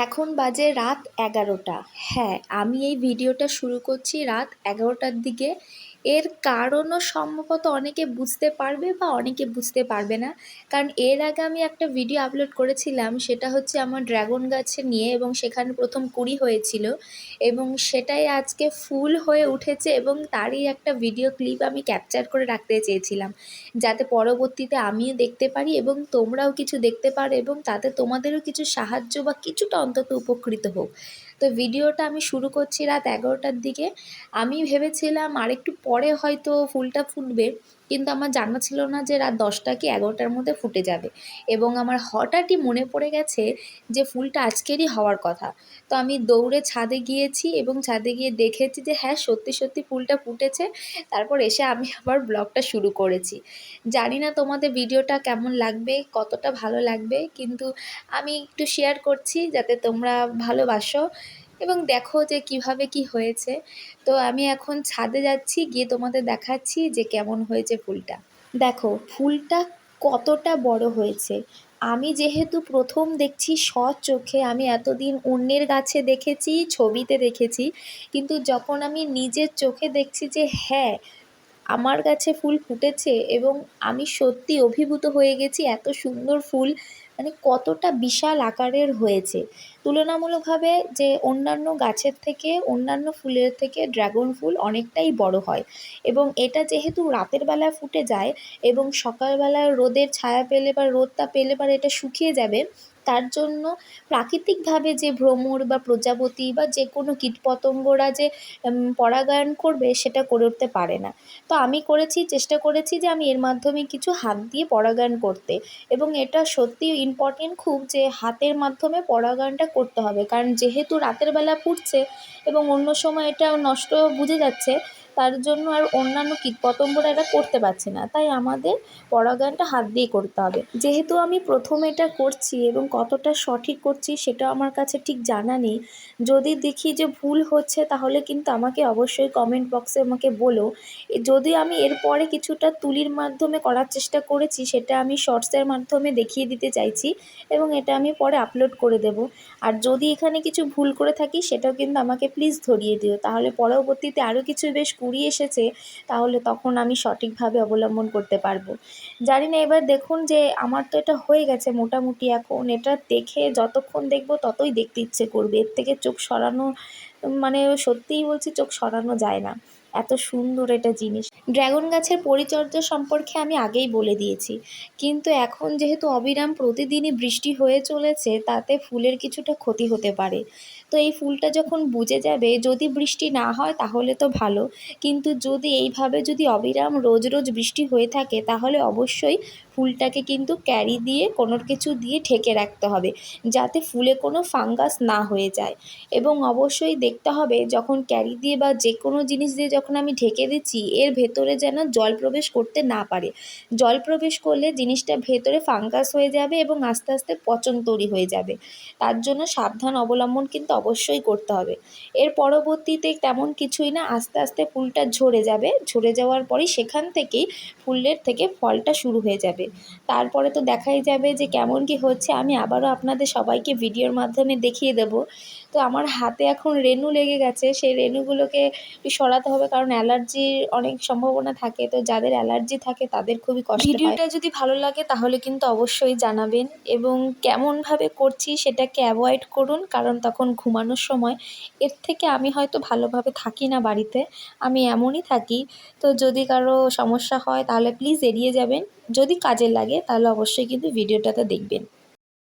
এখন বাজে রাত ১১টা। হ্যাঁ, আমি এই ভিডিওটা শুরু করছি রাত ১১টার দিকে। এর কারণও সম্ভবত অনেকে বুঝতে পারবে বা অনেকে বুঝতে পারবে না। কারণ এর আগে আমি একটা ভিডিও আপলোড করেছিলাম, সেটা হচ্ছে আমার ড্রাগন গাছে নিয়ে, এবং সেখানে প্রথম কুঁড়ি হয়েছিল এবং সেটাই আজকে ফুল হয়ে উঠেছে, এবং তারই একটা ভিডিও ক্লিপ আমি ক্যাপচার করে রাখতে চেয়েছিলাম, যাতে পরবর্তীতে আমিও দেখতে পারি এবং তোমরাও কিছু দেখতে পারো এবং তাতে তোমাদেরও কিছু সাহায্য বা কিছুটা অন্তত উপকৃত হোক। তো ভিডিওটা আমি শুরু করছি রাত ১১টার দিকে। আমি ভেবেছিলাম আরেকটু পরে হয়তো ফুলটা ফুটবে, কিন্তু আমার জানা ছিল না যে রাত ১০টা কি ১১টার মধ্যে ফুটে যাবে, এবং আমার হঠাৎই মনে পড়ে গেছে যে ফুলটা আজকেরই হওয়ার কথা। তো আমি দৌড়ে ছাদে গিয়েছি এবং ছাদে গিয়ে দেখেছি যে হ্যাঁ, সত্যি সত্যি ফুলটা ফুটেছে। তারপর এসে আমি আবার ব্লগটা শুরু করেছি। জানি না তোমাদের ভিডিওটা কেমন লাগবে, কতটা ভালো লাগবে, কিন্তু আমি একটু শেয়ার করছি যাতে তোমরা ভালোবাসো এবং দেখো যে কিভাবে কি হয়েছে। তো আমি এখন ছাদে যাচ্ছি, গিয়ে তোমাদের দেখাচ্ছি যে কেমন হয়েছে ফুলটা। দেখো ফুলটা কতটা বড় হয়েছে। আমি যেহেতু প্রথম দেখছি স্বচোখে, আমি এতদিন অন্যের গাছে দেখেছি, ছবিতে দেখেছি, কিন্তু যখন আমি নিজের চোখে দেখছি যে হ্যাঁ, আমার গাছে ফুল ফুটেছে, এবং আমি সত্যি অভিভূত হয়ে গেছি। এত সুন্দর ফুল, মানে কতটা বিশাল আকারের হয়েছে। তুলনামূলকভাবে যে অন্যান্য গাছের থেকে, অন্যান্য ফুলের থেকে ড্রাগন ফুল অনেকটাই বড় হয়, এবং এটা যেহেতু রাতের বেলা ফুটে যায় এবং সকালবেলা রোদের ছায়া পেলে বা রোদটা পেলে পরে এটা শুকিয়ে যাবে, তার জন্য প্রাকৃতিকভাবে যে ভ্রমর বা প্রজাপতি বা যে কোনো কীটপতঙ্গরা যে পরাগায়ন করবে, সেটা করে উঠতে পারে না। তো আমি করেছি, চেষ্টা করেছি যে আমি এর মাধ্যমে কিছু হাত দিয়ে পরাগায়ন করতে, এবং এটা সত্যি ইম্পর্টেন্ট খুব, যে হাতের মাধ্যমে পরাগায়নটা করতে হবে, কারণ যেহেতু রাতের বেলা ফুটছে এবং অন্য সময় এটা নষ্ট বুঝে যাচ্ছে, তার জন্য আর অন্যান্য কীটপতঙ্গরা এটা করতে পারছে না, তাই আমাদের পরাগায়নটা হাত দিয়ে করতে হবে। যেহেতু আমি প্রথম এটা করছি এবং কতটা সঠিক করছি সেটা আমার কাছে ঠিক জানা নেই। যদি দেখি যে ভুল হচ্ছে তাহলে কিন্তু আমাকে অবশ্যই কমেন্ট বক্সে আমাকে বলো। যদি আমি এরপরে কিছুটা তুলির মাধ্যমে করার চেষ্টা করেছি, সেটা আমি শর্টসের মাধ্যমে দেখিয়ে দিতে চাইছি এবং এটা আমি পরে আপলোড করে দেব। আর যদি এখানে কিছু ভুল করে থাকি সেটাও কিন্তু আমাকে প্লিজ ধরিয়ে দিও, তাহলে পরবর্তীতে আরও কিছু বেশ কুড়ি এসেছে, তাহলে তখন আমি সঠিকভাবে অবলম্বন করতে পারবো। জানি না, এবার দেখুন যে আমার তো এটা হয়ে গেছে মোটামুটি। এখন এটা দেখে যতক্ষণ দেখবো ততই দেখতে ইচ্ছে করবে, এর থেকে চোখ সরানো, মানে সত্যিই বলছি, চোখ সরানো যায় না, এত সুন্দর এটা জিনিস। ড্রাগন গাছের পরিচর্যা সম্পর্কে আমি আগেই বলে দিয়েছি, কিন্তু এখন যেহেতু অবিরাম প্রতিদিনই বৃষ্টি হয়ে চলেছে, তাতে ফুলের কিছুটা ক্ষতি হতে পারে। তো এই ফুলটা যখন বুঝে যাবে, যদি বৃষ্টি না হয় তাহলে তো ভালো, কিন্তু যদি এইভাবে যদি অবিরাম রোজ রোজ বৃষ্টি হয়ে থাকে, তাহলে অবশ্যই ফুলটাকে কিন্তু ক্যারি দিয়ে কোনো কিছু দিয়ে ঢেকে রাখতে হবে, যাতে ফুলে কোনো ফাঙ্গাস না হয়ে যায়। এবং অবশ্যই দেখতে হবে যখন ক্যারি দিয়ে বা যে কোনো জিনিস দিয়ে যখন আমি ঢেকে দিচ্ছি, এর ভেতরে যেন জল প্রবেশ করতে না পারে। জল প্রবেশ করলে জিনিসটা ভেতরে ফাঙ্গাস হয়ে যাবে এবং আস্তে আস্তে পচন তৈরি হয়ে যাবে। তার জন্য সাবধান অবলম্বন কিন্তু অবশ্যই করতে হবে। এর পরবর্তীতে তেমন কিছুই না, আস্তে আস্তে ফুলটা ঝরে যাবে, ঝরে যাওয়ার পরেই সেখান থেকেই ফুলের থেকে ফলটা শুরু হয়ে যাবে। তারপরে তো দেখাই যাবে যে কেমন কি হচ্ছে, আমি আবারও আপনাদের সবাইকে ভিডিওর মাধ্যমে দেখিয়ে দেব। তো আমার হাতে এখন রেণু লেগে গেছে, সেই রেণুগুলোকে একটু সরাতে হবে, কারণ অ্যালার্জির অনেক সম্ভাবনা থাকে, তো যাদের অ্যালার্জি থাকে তাদের খুবই কষ্ট হয়। ভিডিওটা যদি ভালো লাগে তাহলে কিন্তু অবশ্যই জানাবেন, এবং কেমনভাবে করছি সেটাকে অ্যাভয়েড করুন, কারণ তখন ঘুমানোর সময় এর থেকে আমি হয়তো ভালোভাবে থাকি না বাড়িতে, আমি এমনই থাকি। তো যদি কারো সমস্যা হয় তাহলে প্লিজ এড়িয়ে যাবেন, যদি কাজে লাগে তাহলে অবশ্যই কিন্তু ভিডিওটাতে দেখবেন।